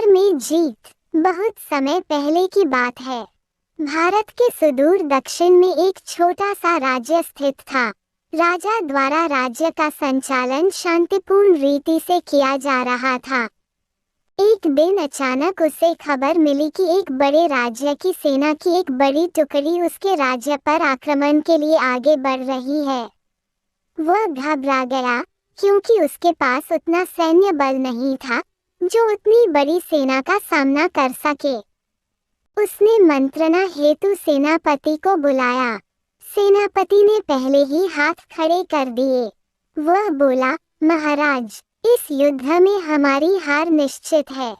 खबर में जीत। बहुत समय पहले की बात है। भारत के सुदूर दक्षिण में एक छोटा सा राज्य स्थित था। राजा द्वारा राज्य का संचालन शांतिपूर्ण रीति से किया जा रहा था। एक दिन अचानक उसे खबर मिली कि एक बड़े राज्य की सेना की एक बड़ी टुकड़ी उसके राज्य पर आक्रमण के लिए आगे बढ़ रही है। वह घबरा गया, क्योंकि उसके पास उतना सैन्य बल नहीं था जो उतनी बड़ी सेना का सामना कर सके। उसने मंत्रणा हेतु सेनापति को बुलाया। सेनापति ने पहले ही हाथ खड़े कर दिए। वह बोला, महाराज, इस युद्ध में हमारी हार निश्चित है।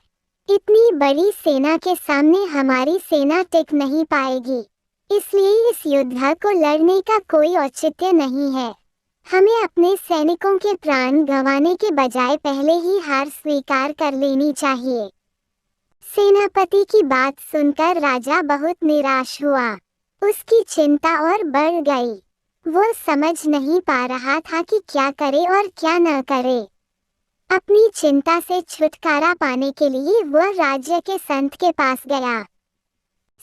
इतनी बड़ी सेना के सामने हमारी सेना टिक नहीं पाएगी, इसलिए इस युद्ध को लड़ने का कोई औचित्य नहीं है। हमें अपने सैनिकों के प्राण गंवाने के बजाय पहले ही हार स्वीकार कर लेनी चाहिए। सेनापति की बात सुनकर राजा बहुत निराश हुआ। उसकी चिंता और बढ़ गई। वो समझ नहीं पा रहा था कि क्या करे और क्या न करे। अपनी चिंता से छुटकारा पाने के लिए वह राज्य के संत के पास गया।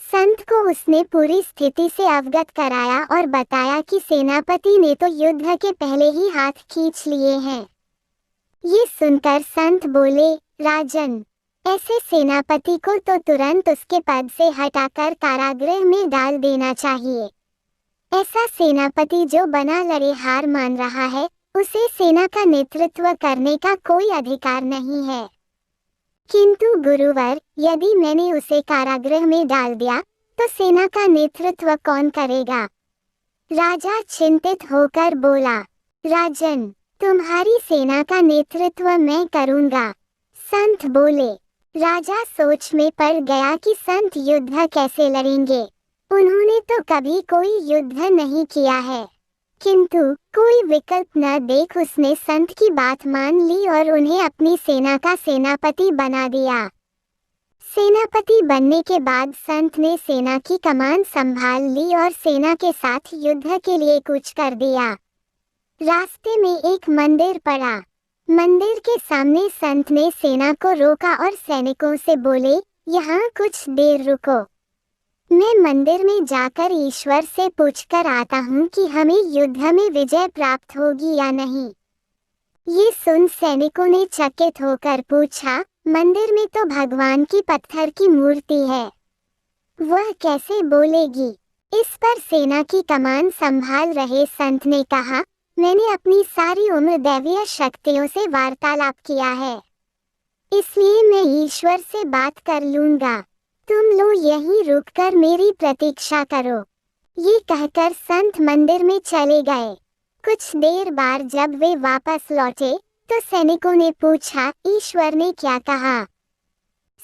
संत को उसने पूरी स्थिति से अवगत कराया और बताया कि सेनापति ने तो युद्ध के पहले ही हाथ खींच लिए हैं। ये सुनकर संत बोले, राजन, ऐसे सेनापति को तो तुरंत उसके पद से हटाकर कारागृह में डाल देना चाहिए। ऐसा सेनापति जो बना लड़े हार मान रहा है, उसे सेना का नेतृत्व करने का कोई अधिकार नहीं है। किंतु गुरुवर, यदि मैंने उसे कारागृह में डाल दिया तो सेना का नेतृत्व कौन करेगा? राजा चिंतित होकर बोला, राजन, तुम्हारी सेना का नेतृत्व मैं करूंगा। संत बोले। राजा सोच में पड़ गया कि संत युद्ध कैसे लड़ेंगे। उन्होंने तो कभी कोई युद्ध नहीं किया है। किंतु कोई विकल्प न देख उसने संत की बात मान ली और उन्हें अपनी सेना का सेनापति बना दिया। सेनापति बनने के बाद संत ने सेना की कमान संभाल ली और सेना के साथ युद्ध के लिए कूच कर दिया। रास्ते में एक मंदिर पड़ा। मंदिर के सामने संत ने सेना को रोका और सैनिकों से बोले, यहाँ कुछ देर रुको। मैं मंदिर में जाकर ईश्वर से पूछकर आता हूँ कि हमें युद्ध में विजय प्राप्त होगी या नहीं। ये सुन सैनिकों ने चकित होकर पूछा, मंदिर में तो भगवान की पत्थर की मूर्ति है, वह कैसे बोलेगी? इस पर सेना की कमान संभाल रहे संत ने कहा, मैंने अपनी सारी उम्र दैवीय शक्तियों से वार्तालाप किया है, इसलिए मैं ईश्वर से बात कर लूंगा। तुम लोग यहीं रुककर मेरी प्रतीक्षा करो। ये कहकर संत मंदिर में चले गए। कुछ देर बाद जब वे वापस लौटे तो सैनिकों ने पूछा, ईश्वर ने क्या कहा?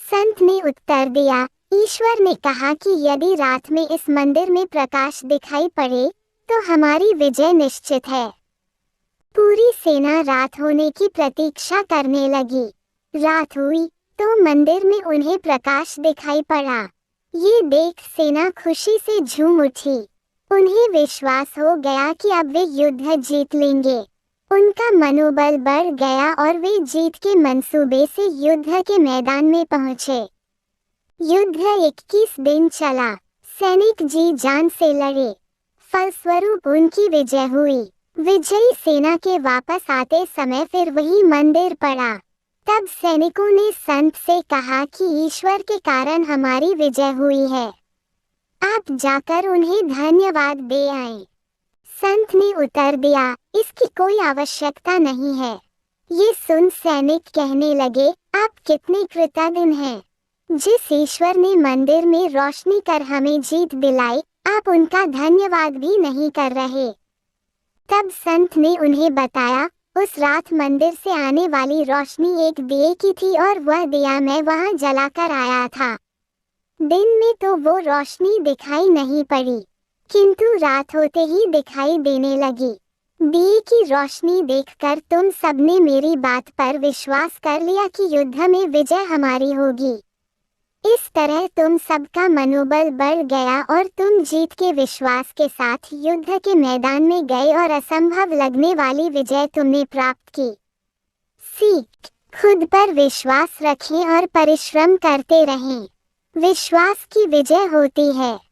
संत ने उत्तर दिया, ईश्वर ने कहा कि यदि रात में इस मंदिर में प्रकाश दिखाई पड़े तो हमारी विजय निश्चित है। पूरी सेना रात होने की प्रतीक्षा करने लगी। रात हुई तो मंदिर में उन्हें प्रकाश दिखाई पड़ा। ये देख सेना खुशी से झूम उठी। उन्हें विश्वास हो गया कि अब वे युद्ध जीत लेंगे। उनका मनोबल बढ़ गया और वे जीत के मंसूबे से युद्ध के मैदान में पहुंचे। युद्ध 21 दिन चला। सैनिक जी जान से लड़े। फलस्वरूप उनकी विजय हुई। विजयी सेना के वापस आते समय फिर वही मंदिर पड़ा। तब सैनिकों ने संत से कहा कि ईश्वर के कारण हमारी विजय हुई है, आप जाकर उन्हें धन्यवाद दे आएं। संत ने उत्तर दिया, इसकी कोई आवश्यकता नहीं है। ये सुन सैनिक कहने लगे, आप कितने कृतज्ञ हैं। जिस ईश्वर ने मंदिर में रोशनी कर हमें जीत दिलाई, आप उनका धन्यवाद भी नहीं कर रहे। तब संत ने उन्हें बताया, उस रात मंदिर से आने वाली रोशनी एक दिए की थी और वह दिया मैं वहां जलाकर आया था। दिन में तो वो रोशनी दिखाई नहीं पड़ी, किंतु रात होते ही दिखाई देने लगी। दिए की रोशनी देखकर तुम सबने मेरी बात पर विश्वास कर लिया कि युद्ध में विजय हमारी होगी। इस तरह तुम सबका मनोबल बढ़ गया और तुम जीत के विश्वास के साथ युद्ध के मैदान में गए और असंभव लगने वाली विजय तुमने प्राप्त की। सीख, खुद पर विश्वास रखें और परिश्रम करते रहें। विश्वास की विजय होती है।